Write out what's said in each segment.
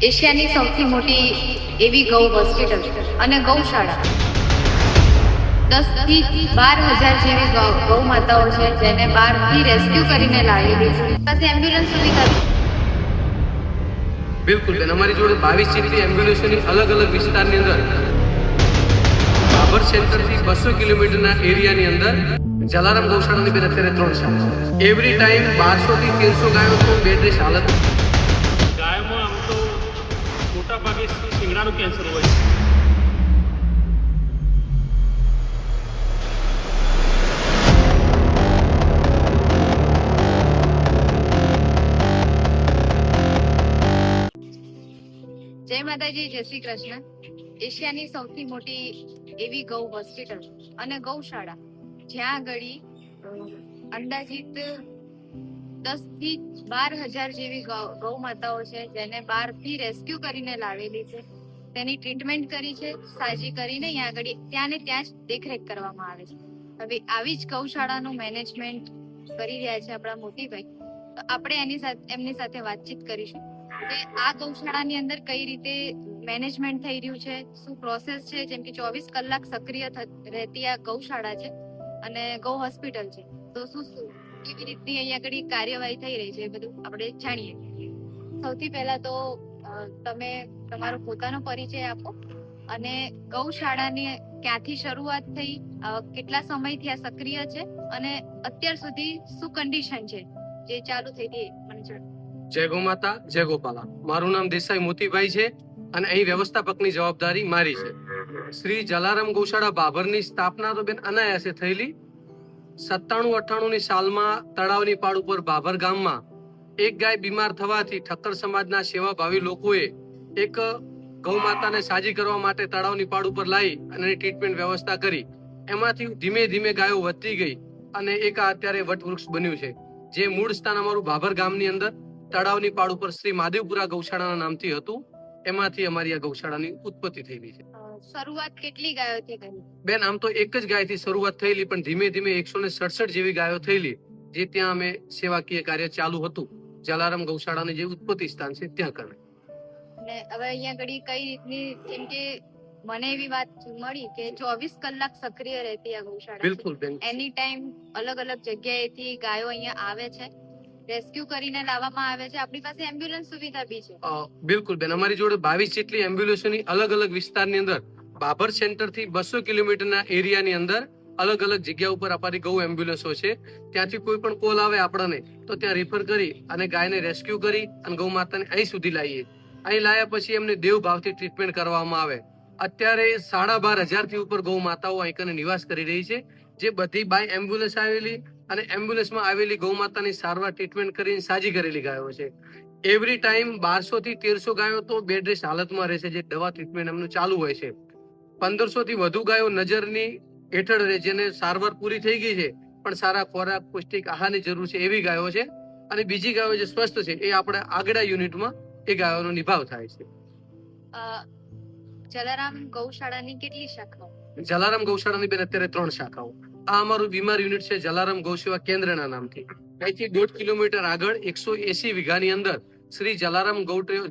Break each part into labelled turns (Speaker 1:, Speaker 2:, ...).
Speaker 1: એશિયાની સૌથી મોટી એવી ગૌ હોસ્પિટલ અને ગૌશાળા 10 થી 12,000 જેવી ગૌ માતાઓ છે જેને બહારથી રેસ્ક્યુ કરીને લાવેલી છે. પાસે એમ્બ્યુલન્સ સુવિધા
Speaker 2: બિલકુલ બેન, અમારી જોડે 22 જેટલી એમ્બ્યુલન્સોની અલગ અલગ વિસ્તારની અંદર બાબર સેન્ટરથી 200 કિલોમીટરના એરિયાની અંદર જલારામ ગૌશાળાની બેન અત્યારે 3 શાળા એવરી ટાઈમ 1200 થી 1300 ગાયો તો બેડ રેસ્ટ હાલત.
Speaker 3: ગાયમાં આમ તો મોટા ભાગે શિંગડાનું કેન્સર હોય છે.
Speaker 1: જય માતાજી, જય શ્રી કૃષ્ણ. એશિયાની સૌથી મોટી એવી ગૌ હોસ્પિટલ અને ગૌશાળા જ્યાં આગળ અંદાજિત 10 થી 12,000 જેવી ગૌ માતાઓ છે જેને બહારથી રેસ્ક્યુ કરીને લાવેલી છે. તેની ટ્રીટમેન્ટ કરી છે, સાજી કરીને અહીંયા આગળ ત્યાં ને ત્યાં જ દેખરેખ કરવામાં આવે છે. હવે આવી જ ગૌશાળાનું મેનેજમેન્ટ કરી રહ્યા છે આપણા મોતીભાઈ. તો આપણે એમની સાથે વાતચીત કરીશું કે આ ગૌશાળાની અંદર કઈ રીતે મેનેજમેન્ટ થઈ રહ્યું છે, શું પ્રોસેસ છે. જેમ કે 24 કલાક સક્રિય રહેતી આ ગૌશાળા છે અને ગૌ હોસ્પિટલ છે, તો શું કેવી રીતની અહીંયા આગળ કાર્યવાહી થઈ રહી છે એ બધું આપણે જાણીએ. સૌથી પહેલા તો તમે તમારો પોતાનો પરિચય આપો અને ગૌશાળાની ક્યાંથી શરૂઆત થઈ, કેટલા સમયથી આ સક્રિય છે અને અત્યાર સુધી શું કન્ડિશન છે જે ચાલુ થઈ હતી મને જણાવો.
Speaker 2: જય ગૌ માતા, જય ગોપાલા. મારું નામ દેસાઈ મોતીભાઈ છે અને અહીં વ્યવસ્થાપકની જવાબદારી મારી છે. શ્રી જલારામ ગૌશાળા બાબરની સ્થાપના તો બેન અનાયાસે થયેલી 97-98 ની સાલમાં તળાવની પાડ ઉપર બાબર ગામમાં એક ગાય બીમાર થવાથી ઠક્કર સમાજના સેવાભાવી લોકોએ એક ગૌ માતાને સાજી કરવા માટે તળાવની પાડ ઉપર લાવી અને એની ટ્રીટમેન્ટ વ્યવસ્થા કરી. એમાંથી ધીમે ધીમે ગાયો વધતી ગઈ અને એક અત્યારે વટવૃક્ષ બન્યું છે, જે મૂળ સ્થાન અમારું બાબર ગામની અંદર તળાવની પાડ ઉપર શ્રી મહાદેવપુરા ગૌશાળાના નામથી હતું. એમાંથી અમારી આ ગૌશાળાની ઉત્પત્તિ થયેલી છે.
Speaker 1: શરૂઆત કેટલી ગાયોથી કરી?
Speaker 2: બેન, આમ તો એક જ ગાયથી શરૂઆત થયેલી, પણ ધીમે ધીમે 167 જેવી ગાયો થયેલી, જે ત્યાં અમે સેવાકીય કાર્ય ચાલુ હતું જલારામ ગૌશાળાની જે ઉત્પત્તિ સ્થાન છે ત્યાં કરે.
Speaker 1: અને હવે અહીંયા ઘડી કઈ રીતની, જેમ કે મને એવી વાત મળી કે 24 કલાક સક્રિય રહેતી આ ગૌશાળા.
Speaker 2: બિલકુલ બેન,
Speaker 1: એની ટાઈમ અલગ અલગ જગ્યાએથી ગાયો અહીંયા આવે છે, રેસ્ક્યુ કરીને લાવવામાં આવે છે. આપણી પાસે એમ્બ્યુલન્સ સુવિધા બી છે.
Speaker 2: બિલકુલ બેન, અમારી જોડે 22 જેટલી એમ્બ્યુલન્સોની અલગ અલગ વિસ્તારની અંદર બાબર સેન્ટરથી 200 કિલોમીટરના એરિયાની અંદર અલગ અલગ જગ્યા ઉપર અમારી ગૌ એમ્બ્યુલન્સો છે. ત્યાંથી કોઈ પણ કોલ આવે આપણને તો ત્યાં રિફર કરી અને ગાયને રેસ્ક્યુ કરી અને ગૌ માતાને અહીં સુધી લાવીએ. અહીં લાયા પછી એમને દેવ ભાવથી ટ્રીટમેન્ટ કરવામાં આવે. અત્યારે 12,500 થી ઉપર ગૌ માતાઓ અહીં નિવાસ કરી રહી છે, જે બધી બાય એમ્બ્યુલન્સ આવેલી અને એમ્બ્યુલન્સમાં આવેલી ગૌ માતાની સારવાર ટ્રીટમેન્ટ કરીને સાજી કરેલી ગાયો છે. એવરી ટાઈમ 1200 થી 1300 ગાયો તો બેડ રેસ્ટ હાલતમાં રહે છે, જે દવા ટ્રીટમેન્ટ એમનું ચાલુ હોય છે. 1500 થી વધુ ગાયો નજરની હેઠળ રહે, જેને સારવાર પૂરી થઈ ગઈ છે પણ સારા ખોરાક પૌષ્ટિક આહારની જરૂર છે એવી ગાયો છે. અને બીજી ગાયો જે સ્વસ્થ છે એ આપણે આગળના યુનિટમાં એ ગાયોનો નિભાવ થાય છે.
Speaker 1: જલારામ ગૌશાળાની કેટલી શાખાઓ?
Speaker 2: જલારામ ગૌશાળાની બેન અત્યારે 3 શાખાઓ. આ અમારું બીમાર યુનિટ છે જલારામ ગૌસેવા કેન્દ્રના નામથી. અહીંથી 1.5 કિલોમીટર આગળ 180 વીઘાની અંદર શ્રી જલારામ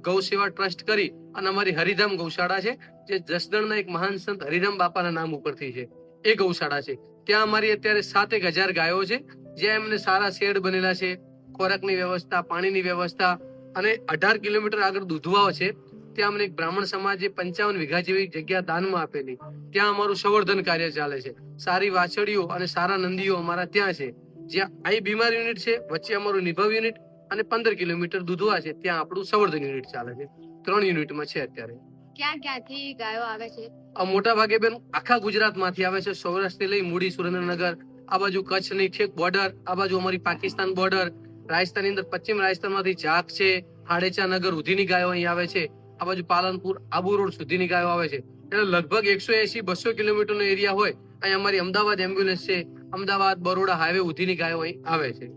Speaker 2: ગૌસેવા ટ્રસ્ટ કરી અને અમારી હરિધામ ગૌશાળા છે, જે જસદણના એક મહાન સંત હરિરામ બાપાના નામ ઉપરથી છે. એ ગૌશાળા છે. ત્યાં અમારી અત્યારે 7,000 ગાયો છે, જ્યાં એમને સારા શેડ બનેલા છે, ખોરાકની વ્યવસ્થા, પાણીની વ્યવસ્થા, અને 18 કિલોમીટર આગળ દૂધવાવ છે. ત્યાં અમને એક બ્રાહ્મણ સમાજે 55 વીઘા જેવી જગ્યા દાનમાં આપેલી. ત્યાં અમારું સંવર્ધન કાર્ય ચાલે છે. સારી વાછડીઓ અને સારા નંદીઓ અમારા ત્યાં છે. જ્યાં અહીં બીમાર યુનિટ છે, વચ્ચે અમારું નિભાવ યુનિટ, અને 15 કિલોમીટર દૂધવા છે, ત્યાં આપણું સંવર્ધન યુનિટ ચાલે છે. 3 યુનિટમાં છે અત્યારે.
Speaker 1: ક્યાં ક્યાંથી ગાયો આવે છે?
Speaker 2: મોટા ભાગે બેન આખા ગુજરાતમાંથી આવે છે. સૌરાષ્ટ્રથી લઈ મૂડી, સુરેન્દ્રનગર, આ બાજુ કચ્છની છેક બોર્ડર, આ બાજુ અમારી પાકિસ્તાન બોર્ડર, રાજસ્થાનની અંદર પશ્ચિમ રાજસ્થાનમાંથી જાખ છે, હાડેચા નગર સુધીની ગાયો અહીં આવે છે. આ બાજુ પાલનપુર, આબુ રોડ સુધીની ગાયો આવે છે. એટલે લગભગ 180-200 કિલોમીટરનો એરિયા હોય. અહીં અમારી અમદાવાદ એમ્બ્યુલન્સ છે, અમદાવાદ બરોડા હાઈવે સુધીની ગાયો અહીં આવે છે.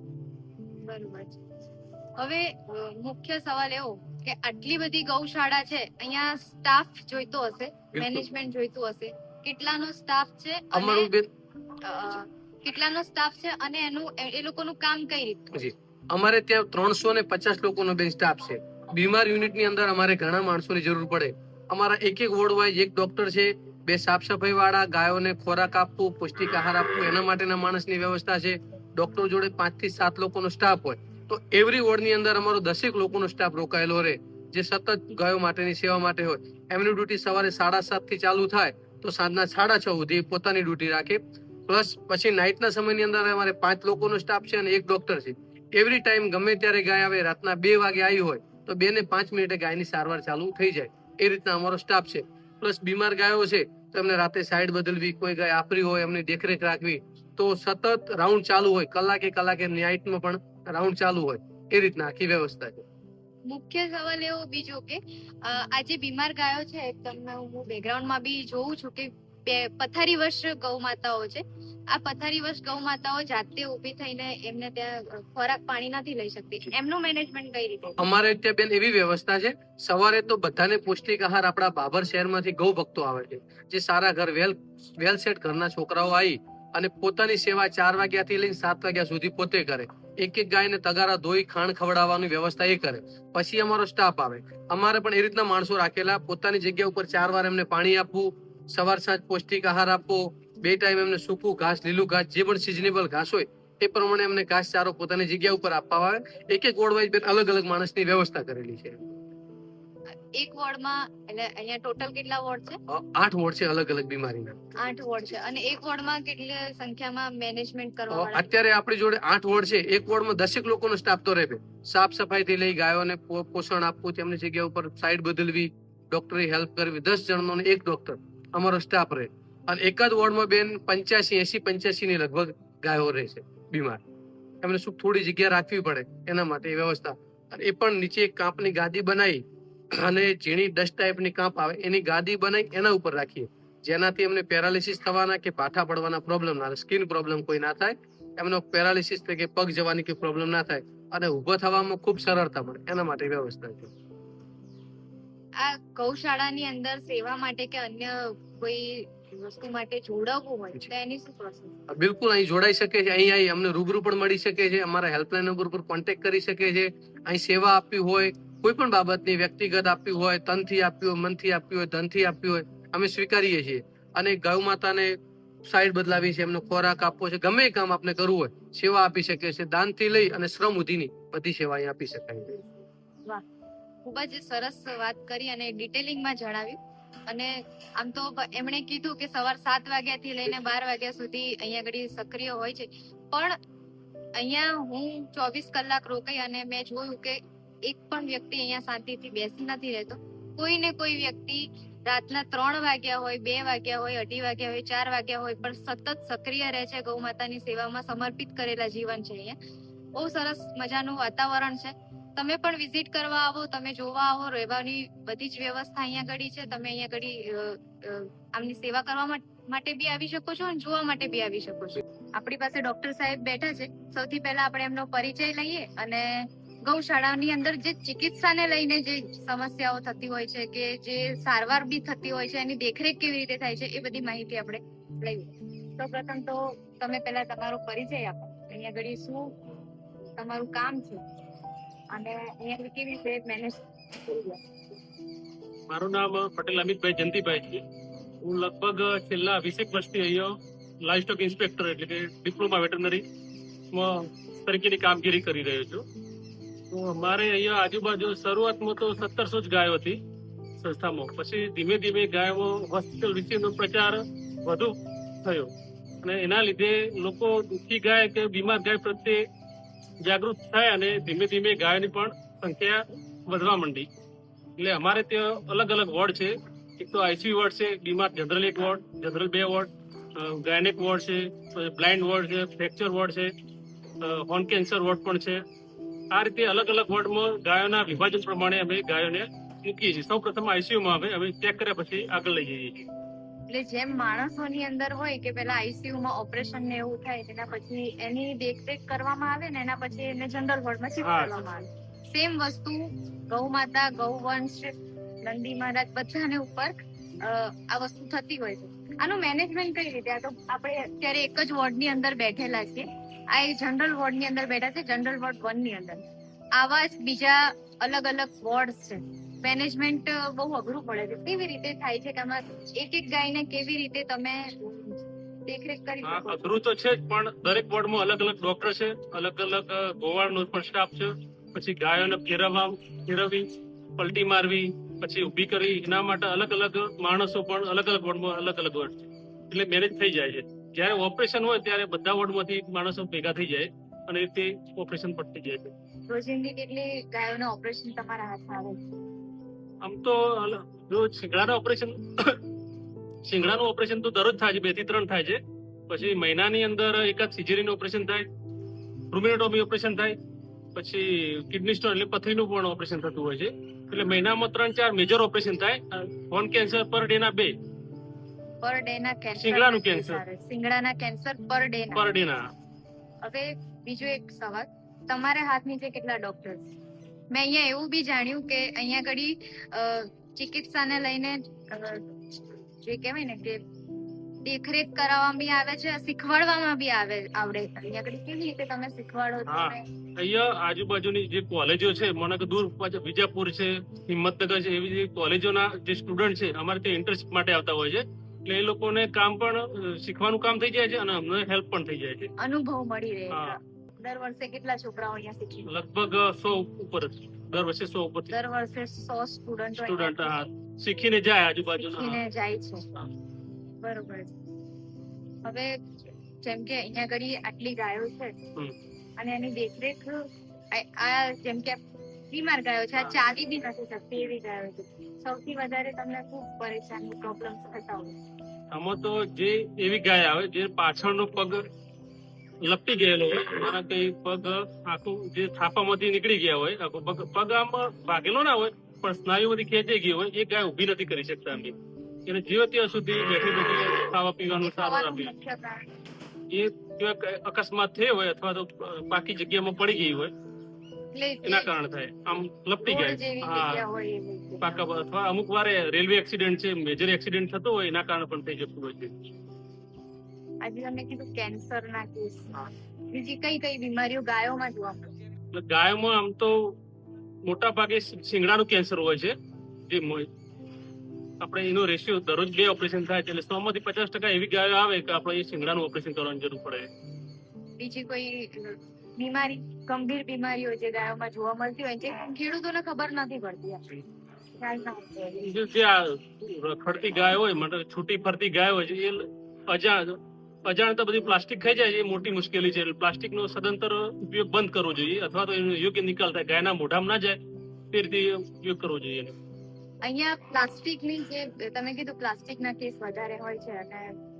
Speaker 1: બરોબર છે. હવે મુખ્ય સવાલ એવો કે આટલી બધી ગૌશાળા છે, અહીંયા સ્ટાફ જોઈતો હશે, મેનેજમેન્ટ જોઈતું હશે. કેટલાનો સ્ટાફ છે?
Speaker 2: અમારું બેન
Speaker 1: કેટલાનો સ્ટાફ છે અને એનું એ લોકોનું કામ કઈ રીતે?
Speaker 2: અમારે ત્યાં 350 લોકોનો બેન સ્ટાફ છે. બીમાર યુનિટની અંદર અમારે ઘણા માણસોની જરૂર પડે. અમારા એક વોર્ડ વાઇઝ એક ડોક્ટર છે, 2 સાફ સફાઈ વાળા, ગાયોને ખોરાક આપવું, પૌષ્ટિક આહાર આપવું, એના માટેના માણસની વ્યવસ્થા છે. ડોક્ટર જોડે 5 થી 7 લોકોનો સ્ટાફ હોય. તો એવરી વોર્ડની અંદર અમારો 10 લોકોનો સ્ટાફ રોકાયેલો રહે, જે સતત ગાયો માટેની સેવા માટે હોય. એમની ડ્યુટી સવારે 7:30 થી ચાલુ થાય તો સાંજના 6:30 સુધી પોતાની ડ્યુટી રાખે. પ્લસ પછી નાઇટના સમયની અંદર અમારે 5 લોકોનો સ્ટાફ છે અને 1 ડોક્ટર છે. એવરી ટાઈમ ગમે ત્યારે ગાય આવે, રાતના 2 વાગે આવી હોય તો 2 ને 5 મિનિટે ગાયની સારવાર ચાલુ થઈ જાય. એ રીતના અમારો સ્ટાફ છે. પ્લસ બીમાર ગાયો છે તો એમને રાતે સાઈડ બદલવી, કોઈ ગાય આફરી હોય એમની દેખરેખ રાખવી, તો સતત રાઉન્ડ ચાલુ હોય, કલાકે નાઇટમાં પણ રાઉન્ડ ચાલુ હોય. એ રીતના આખી વ્યવસ્થા છે.
Speaker 1: મુખ્ય સવાલ એવો બીજો કે આ જે બીમાર ગાયો છે, તમને હું બેકગ્રાઉન્ડમાં બી જોઉં છું કે પથારીવશ ગૌ માતાઓ છે. આ પથારીવશ ગૌ માતાઓ જાતે ઊભી થઈને એમને ત્યાં ખોરાક પાણી નથી લઈ શકતી. એમનું મેનેજમેન્ટ કઈ રીતે?
Speaker 2: અમારે ત્યાં બેન એવી વ્યવસ્થા છે, સવારે તો બધાને પૌષ્ટિક આહાર આપણા બાબર શહેરમાંથી ગૌ ભક્તો આવે છે, જે સારા ઘર વેલ સેટ ઘરના છોકરાઓ આવી અને પોતાની સેવા 4 વાગ્યાથી લઈને 7 વાગ્યા સુધી પોતે કરે. એક ગાયને તગારા ધોઈ ખાણ ખવડાવવાની વ્યવસ્થા એ કરે. પછી અમારો સ્ટાફ આવે. અમારે પણ એ રીતના માણસો રાખેલા, પોતાની જગ્યા ઉપર 4 વાર એમને પાણી આપવું, સવાર સાંજ પૌષ્ટિક આહાર આપવો, 2 ટાઈમ એમને સૂકું ઘાસ, લીલું ઘાસ, જે પણ સિઝનેબલ ઘાસ હોય એ પ્રમાણે એમને ઘાસ ચારો પોતાની જગ્યા ઉપર આપવા આવે. એક વોર્ડ વાઇઝ અલગ અલગ માણસની વ્યવસ્થા કરેલી છે.
Speaker 1: એક વોર્ડમાં એટલે અહીંયા ટોટલ કેટલા વોર્ડ છે?
Speaker 2: 8 વોર્ડ છે અલગ અલગ બીમારીના.
Speaker 1: 8 વોર્ડ છે. અને એક વોર્ડમાં કેટલી સંખ્યામાં મેનેજમેન્ટ કરવા?
Speaker 2: અત્યારે આપણી જોડે 8 વોર્ડ છે. એક વોર્ડમાં 10 લોકોનો સ્ટાફ તો રહે. સાફ સફાઈ થી લઈ ગાયોને પોષણ આપવું, તેમની જગ્યા ઉપર સાઈડ બદલવી, ડોક્ટરી હેલ્પ કરવી, 10 જણનો 1 ડોક્ટર અમારો સ્ટાફ રહે. અને એક જ વોર્ડમાં બેન 85 ની લગભગ ગાયો રહે છે બીમાર. એમને શું થોડી જગ્યા રાખવી પડે એના માટે વ્યવસ્થા. અને એ પણ નીચે એક કાંપની ગાદી બનાવી અને ઝીણી ડસ્ટ ટાઈપની કાંપ આવે એની ગાદી બનાવી એના ઉપર રાખીએ, જેનાથી એમને પેરાલિસિસ થવાના કે પાઠા પડવાના પ્રોબ્લેમ ના થાય, સ્કિન પ્રોબ્લેમ કોઈ ના થાય, એમનો પેરાલિસિસ કે પગ જવાની કોઈ પ્રોબ્લેમ ના થાય અને ઊભો થવામાં ખૂબ સરળતા મળે, એના માટે વ્યવસ્થા છે.
Speaker 1: આ ગૌશાળાની અંદર સેવા માટે કે અન્ય કોઈ વસ્તુ માટે જોડાવવું હોય તો એની શું પ્રોસેસ?
Speaker 2: બિલકુલ અહીં જોડાઈ શકે છે. અહીં અમને રૂબરૂ પણ મળી શકે છે, અમારા હેલ્પલાઇન નંબર પર કોન્ટેક્ટ કરી શકે છે. અહીં સેવા આપવી હોય, કોઈ પણ બાબતની વ્યક્તિગત આપવી હોય, તનથી આપવી હોય, મનથી આપવી હોય, ધનથી આપવી હોય, અમે સ્વીકારીએ છીએ. અને ગૌ માતાને સાઈડ બદલાવી છે, એમનો ખોરાક આપવો છે, ગમે એ કામ આપણે કરવું હોય સેવા આપી શકે છે. દાનથી લઈ અને શ્રમ સુધીની બધી સેવા અહીં આપી શકાય છે.
Speaker 1: વાહ, ખૂબ જ સરસ વાત કરી અને ડિટેલિંગમાં જણાવ્યું. અને આમ તો એમણે કીધું કે સવાર 7 વાગ્યાથી લઈને 12 વાગ્યા સુધી અહીંયા આગળ સક્રિય હોય છે, પણ અહીંયા હું 24 કલાક રોકાઈ અને મેં જોયું કે એક પણ વ્યક્તિ અહીંયા શાંતિથી બેસી નથી રહેતો. કોઈ ને કોઈ વ્યક્તિ રાતના 3 વાગ્યા હોય, 2 વાગ્યા હોય, 2:30 વાગ્યા હોય, 4 વાગ્યા હોય, પણ સતત સક્રિય રહે છે. ગૌ માતાની સેવામાં સમર્પિત કરેલા જીવન છે. અહીંયા બહુ સરસ મજાનું વાતાવરણ છે. તમે પણ વિઝિટ કરવા આવો, તમે જોવા આવો, રહેવાની બધી જ વ્યવસ્થા અહીંયા આગળ છે. તમે અહીંયા આગળ આમની સેવા કરવા માટે બી આવી શકો છો અને જોવા માટે બી આવી શકો છો. આપણી પાસે ડોક્ટર સાહેબ બેઠા છે. સૌથી પહેલા આપણે એમનો પરિચય લઈએ અને ગૌશાળાની અંદર જે ચિકિત્સાને લઈને જે સમસ્યાઓ થતી હોય છે કે જે સારવાર બી થતી હોય છે, એની દેખરેખ કેવી રીતે થાય છે, એ બધી માહિતી આપણે લઈએ. તો પ્રથમ તો તમે પહેલા તમારો પરિચય આપો. અહીંયા આગળ શું તમારું કામ છે અને અહીંયા કેવી રીતે મેનેજ?
Speaker 3: મારું નામ પટેલ અમિતભાઈ જયંતિભાઈ છે. હું લગભગ છેલ્લા 20 વર્ષથી અહીંયા લાઇવ સ્ટોક ઇન્સ્પેક્ટર એટલે કે ડિપ્લોમા વેટરનરી તરીકેની કામગીરી કરી રહ્યો છું. તો અમારે અહીંયા આજુબાજુ શરૂઆતમાં તો 1700 જ ગાયો હતી સંસ્થામાં. પછી ધીમે ધીમે ગાયો હોસ્પિટલ વિશેનો પ્રચાર વધુ થયો અને એના લીધે લોકો દુઃખી ગાય કે બીમાર ગાય પ્રત્યે જાગૃત થાય અને ધીમે ધીમે ગાયોની પણ સંખ્યા વધવા માંડી. એટલે અમારે ત્યાં અલગ અલગ વોર્ડ છે. એક તો આઈસીયુ વોર્ડ છે, બીમાર general 1 ward, general 2 ward, gynaec ward છે, બ્લાઇન્ડ વોર્ડ છે, ફ્રેક્ચર વોર્ડ છે, હોર્ન કેન્સર વોર્ડ પણ છે. આ રીતે અલગ અલગ વોર્ડમાં ગાયોના વિભાજન પ્રમાણે અમે ગાયોને મૂકીએ છીએ. સૌ પ્રથમ આઈસીયુમાં અમે ચેક કર્યા પછી આગળ લઈ જઈએ છીએ.
Speaker 1: એટલે જેમ માણસોની અંદર હોય કે પેલા આઈસીયુમાં ઓપરેશન ને એવું થાય, તેના પછી એની દેખરેખ કરવામાં આવે ને એના પછી એને જનરલ વોર્ડમાં શિફ્ટ કરવામાં આવે. સેમ વસ્તુ ગૌ માતા, ગૌવંશ, નંદી મહારાજ બધાને ઉપર આ વસ્તુ થતી હોય છે. આનું મેનેજમેન્ટ કઈ રીતે? આ તો આપણે અત્યારે એક જ વોર્ડની અંદર બેઠેલા છીએ. આ જનરલ વોર્ડની અંદર બેઠા છે, જનરલ વોર્ડ 1 ની અંદર. આવા જ બીજા અલગ અલગ વોર્ડ છે, મેનેજમેન્ટ બહુ અઘરું પડે છે. કેવી રીતે થાય છે કે આમાં એક એક ગાયને કેવી રીતે તમે દેખરેખ કરી
Speaker 3: હા,
Speaker 1: શકો છો?
Speaker 3: અઘરું તો છે જ, પણ દરેક વોર્ડમાં અલગ અલગ ડોક્ટર છે, અલગ અલગ ગોવાળનો પણ સ્ટાફ છે. પછી ગાયોને ફેરવવી, પલટી મારવી, પછી ઊભી કરી, એના માટે અલગ અલગ માણસો પણ અલગ અલગ વોર્ડમાં અલગ અલગ હોય છે. એટલે મેનેજ થઈ જાય છે. જ્યારે ઓપરેશન હોય ત્યારે બધા વોર્ડમાંથી માણસો ભેગા થઈ જાય અને તે ઓપરેશન પણ થઈ જાય છે.
Speaker 1: રોજિંદી કેટલી ગાયોના ઓપરેશન તમારા હાથમાં આવે છે?
Speaker 3: આમ તો જો શિંગડાનું ઓપરેશન તો દરરોજ થાય છે, 2 થી 3 થાય છે. પછી મહિનાની અંદર એકાદ સિઝેરિયન ઓપરેશન થાય, રૂમેટોમી ઓપરેશન થાય, પછી કિડની સ્ટોન એટલે પથરીનું પણ ઓપરેશન થતું હોય છે. એટલે મહિનામાં 3-4 મેજર ઓપરેશન થાય. બોન કેન્સર પર ડે ના 2,
Speaker 1: પર ડે ના કેન્સર,
Speaker 3: શિંગડાનું કેન્સર
Speaker 1: શિંગડાના કેન્સર પર ડે ના.
Speaker 3: પર ડે ના.
Speaker 1: હવે બીજો એક સવાલ, તમારા હાથ નીચે કેટલા ડોક્ટર્સ? મેં અહીંયા એવું બી જાણ્યું કે અહીંયા ઘડી ચિકિત્સાને લઈને જે કહેવાય ને કે દેખરેખ કરાવવામાં બી આવે છે, શીખવાડવામાં બી આવડે. અહીંયા ઘડી કેવી રીતે તમે શીખવાડો છો?
Speaker 3: હા. અહીંયા આજુબાજુની જે કોલેજો છે, મને કે દૂર વિજાપુર છે, હિંમતનગર છે, એવી જે કોલેજોના જે સ્ટુડન્ટ છે અમારે ત્યાં ઇન્ટર્નશિપ માટે આવતા હોય છે. એટલે એ લોકોને કામ પણ શીખવાનું કામ થઈ જાય છે અને અમને હેલ્પ પણ થઈ જાય છે.
Speaker 1: અનુભવ મળી રહે છે.
Speaker 3: હા.
Speaker 1: દર વર્ષે કેટલા છોકરાઓ અહીંયા શીખી?
Speaker 3: લગભગ 100 ઉપર જ. દર વર્ષે 100 ઉપર
Speaker 1: દર વર્ષે 100 સ્ટુડન્ટો
Speaker 3: સ્ટુડન્ટ શીખીને જાય આજુબાજુના.
Speaker 1: શીખીને જાય છે. બરોબર છે. હવે જેમ કે અહીંયા ઘડી આટલી ગાયો છે અને એની દેખરેખ આ જેમ કે બીમાર ગાયો છે, આ ચાવી બી નથી શકતી એવી ગાયો છે. સૌથી વધારે તમને ખૂબ પરેશાની પ્રોબ્લેમ્સ થતા હોય?
Speaker 3: આમાં તો જે એવી ગાય આવે જે પાછળનો પગ લપટી ગયેલો હોય, મારા કઈ પગ આખું જે થાપામાંથી નીકળી ગયા હોય, આખો પગ આમ ભાગેલો ના હોય પણ સ્નાયુમાંથી ખેંચાઈ ગઈ હોય, એ ગાય ઊભી નથી કરી શકતા અમે. એને જીવ ત્યાં સુધી બેઠી બેઠી ખાવા પીવાનું સારું આપીએ.
Speaker 1: મુખ્ય કારણ
Speaker 3: એ અકસ્માત થયો હોય અથવા તો બાકી જગ્યામાં પડી ગઈ હોય એના કારણે થાય. આમ લપટી
Speaker 1: રોડ
Speaker 3: જાય.
Speaker 1: જેવી
Speaker 3: હા,
Speaker 1: જગ્યા હોય એવી રીતે.
Speaker 3: પાકા પર અથવા અમુક વારે રેલવે એક્સિડન્ટ છે, મેજર એક્સિડન્ટ થતો હોય એના કારણે પણ થઈ જતું હોય છે.
Speaker 1: આજે તમે કીધું કેન્સર ના કેસ, બીજી કઈ કઈ બીમારીઓ ગાયોમાં જોવા મળે?
Speaker 3: એટલે ગાયોમાં આમ તો મોટા ભાગે શિંગડાનું કેન્સર હોય છે. જે આપણે એનો રેશિયો દરરોજ 2 ઓપરેશન થાય છે. એટલે 100 માંથી 50% એવી ગાયો આવે કે આપણે એ શિંગડાનું ઓપરેશન કરવાની જરૂર પડે.
Speaker 1: બીજી કોઈ બીમારી, ગંભીર બીમારીઓ જે ગાયોમાં જોવા મળતી હોય, જે ખેડૂતોને ખબર નથી પડતી?
Speaker 3: જે આ રખડતી ગાય હોય, મતલબ છૂટી ફરતી ગાય હોય છે, એ અજાણતા બધી પ્લાસ્ટિક ખાઈ જાય છે. એ મોટી મુશ્કેલી છે. પ્લાસ્ટિક નો સદંતર ઉપયોગ બંધ કરવો જોઈએ અથવા તો એનો યોગ્ય નિકાલ થાય, ગાયના મોઢામાં ના જાય તે રીતે ઉપયોગ કરવો જોઈએ.
Speaker 1: અહીંયા પ્લાસ્ટિકની જે તમે કીધું પ્લાસ્ટિકના કેસ વધારે હોય છે અને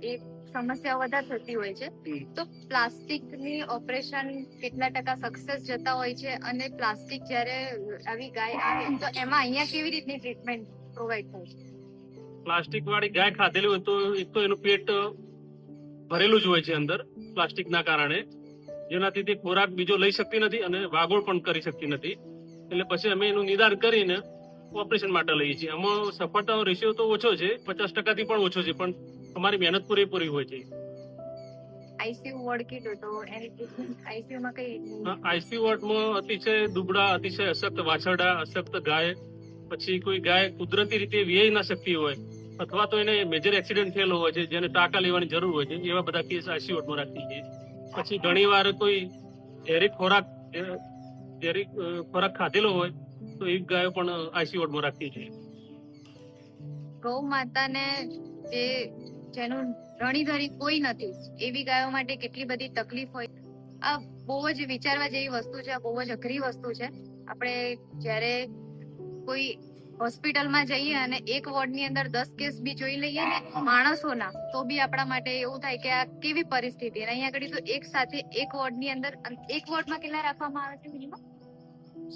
Speaker 1: એ સમસ્યા વધારે થતી હોય છે, તો પ્લાસ્ટિકની ઓપરેશન કેટલા ટકા સક્સેસ જતા હોય છે? અને પ્લાસ્ટિક જ્યારે આવી ગાય આવે તો એમાં અહીંયા કેવી રીતની ટ્રીટમેન્ટ પ્રોવાઈડ થાય છે?
Speaker 3: પ્લાસ્ટિક વાળી ગાય ખાધેલી હોય તો એક તો એનું પેટ ભરેલું જ હોય છે અંદર પ્લાસ્ટિકના કારણે, જેનાથી તે ખોરાક બીજો લઈ શકતી નથી અને વાગોળ પણ કરી શકતી નથી. એટલે પછી અમે એનું નિદાન કરીને ઓપરેશન માટે લઈએ છીએ. આમાં સફળતાનો રેશિયો તો ઓછો છે, 50% થી પણ ઓછો છે, પણ અમારી મહેનત પૂરેપૂરી હોય છે.
Speaker 1: આઈસીયુ વોર્ડ કીધું તો એની આઈસીયુમાં કઈ?
Speaker 3: આઈસીયુ વોર્ડમાં અતિશય દુબળા, અતિશય અશક્ત વાછરડા, અશક્ત ગાય, પછી કોઈ ગાય કુદરતી રીતે વિયાઈ ના શકતી હોય અથવા તો એને મેજર એક્સિડન્ટ થયેલો હોય છે જેને ટાંકા લેવાની જરૂર હોય છે, એવા બધા કેસ આઈસીયુ વોર્ડમાં રાખીએ છીએ. પછી ઘણી વાર કોઈ ઝેરી ખોરાક ખાધેલો હોય તો એ ગાયો પણ આઈસીયુ વોર્ડમાં રાખીએ છીએ.
Speaker 1: ગૌ માતાને જેનું રણીધરી કોઈ નથી એવી ગાયો માટે કેટલી બધી તકલીફ હોય. આ બહુ જ વિચારવા જેવી વસ્તુ છે, આ બહુ જ અઘરી વસ્તુ છે. આપણે જ્યારે કોઈ હોસ્પિટલમાં જઈએ અને એક વોર્ડની અંદર 10 કેસ બી જોઈ લઈએ ને માણસોના, તો બી આપણા માટે એવું થાય કે આ કેવી પરિસ્થિતિ. અહીંયા આગળ તો એક સાથે એક વોર્ડની અંદર, એક વોર્ડમાં કેટલા રાખવામાં આવે છે મિનિમમ?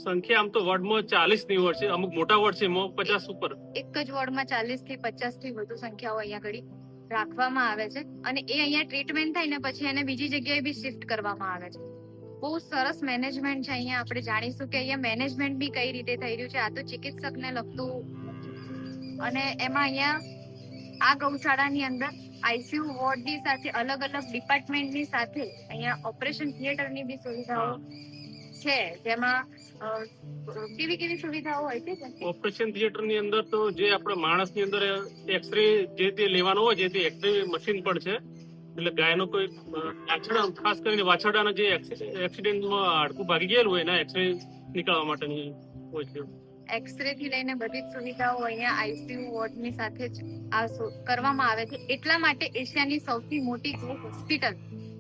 Speaker 3: સંખ્યા આમ તો વોર્ડમાં 40 ની વોર્ડ છે, અમુક મોટા વોર્ડ છે એમાં 50 ઉપર.
Speaker 1: એક જ વોર્ડમાં 40 થી 50 થી વધુ સંખ્યાઓ અહીંયા આગળ રાખવામાં આવે છે અને એ અહીંયા ટ્રીટમેન્ટ થાય ને પછી એને બીજી જગ્યાએ બી શિફ્ટ કરવામાં આવે છે. બહુ સરસ મેનેજમેન્ટ છે અહીંયા. આપણે જાણીશું કે અહીંયા મેનેજમેન્ટ બી કઈ રીતે થઈ રહ્યું છે. આ તો ચિકિત્સકને લગતું, અને એમાં અહીંયા આ ગૌશાળાની અંદર આઈસીયુ વોર્ડની સાથે અલગ અલગ ડિપાર્ટમેન્ટની સાથે અહીંયા ઓપરેશન થિયેટરની બી સુવિધાઓ છે જેમાં કેવી કેવી સુવિધાઓ હોય છે?
Speaker 3: ઓપરેશન થિયેટર ની અંદર તો જે આપણે માણસ ની અંદર એક્સરે જે તે લેવાનો હોય છે તે એક્સરે મશીન પણ છે. એટલે ગાયનો કોઈ વાછરડા, ખાસ કરીને વાછરડાના જે એક્સિડન્ટમાં હાડકું ભાગી ગયેલું હોય એના એક્સરે નીકળવા માટેની હોય છે.
Speaker 1: એક્સરે થી લઈને બધી જ સુવિધાઓ અહીંયા આઈસીયુ વોર્ડ ની સાથે જ કરવામાં આવે છે. એટલા માટે એશિયાની સૌથી મોટી ગૌ હોસ્પિટલ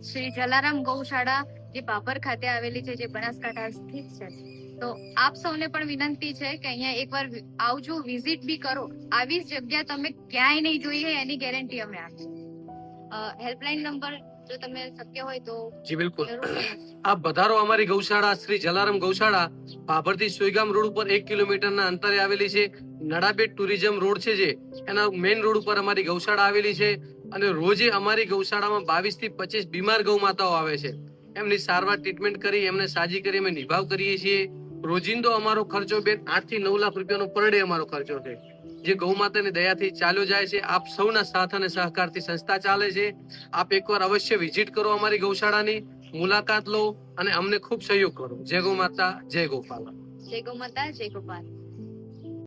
Speaker 1: શ્રી જલારામ ગૌશાળા જે બાબર ખાતે આવેલી છે, જે બનાસકાંઠા સ્થિત છે. તો આપ સૌને પણ વિનંતી છે કે અહીંયા એકવાર આવજો, વિઝિટ બી કરો. આવી જગ્યા તમે ક્યાંય નહીં જોઈ હોય એની ગેરંટી અમે આપીએ. હેલ્પલાઇન નંબર જો તમે શક્ય હોય તો
Speaker 2: જી બિલકુલ.
Speaker 1: જરૂર.
Speaker 2: આપ વધારો અમારી ગૌશાળા શ્રી જલારામ ગૌશાળા બાબરથી સોયગામ રોડ ઉપર 1 કિલોમીટરના અંતરે આવેલી છે. નડાબેટ ટુરિઝમ રોડ છે જે એના મેઇન રોડ ઉપર અમારી ગૌશાળા આવેલી છે. અને રોજે અમારી ગૌશાળામાં 22 થી 25 બીમાર ગૌ માતાઓ આવે છે. એમની સારવાર ટ્રીટમેન્ટ કરી એમને સાજી કરી અમે નિભાવ કરીએ છીએ. રોજિંદો અમારો ખર્ચો બેન 8 થી 9 લાખ રૂપિયાનો પર ડે અમારો ખર્ચો છે, જે ગૌ માતાની દયાથી ચાલ્યો જાય છે. આપ સૌના સાથ અને સહકારથી સંસ્થા ચાલે છે. આપ એકવાર અવશ્ય વિઝિટ કરો, અમારી ગૌશાળાની મુલાકાત લો અને અમને ખૂબ સહયોગ કરો. જય ગૌ માતા, જય ગોપાલ.
Speaker 1: જય ગૌ માતા, જય ગોપાલ.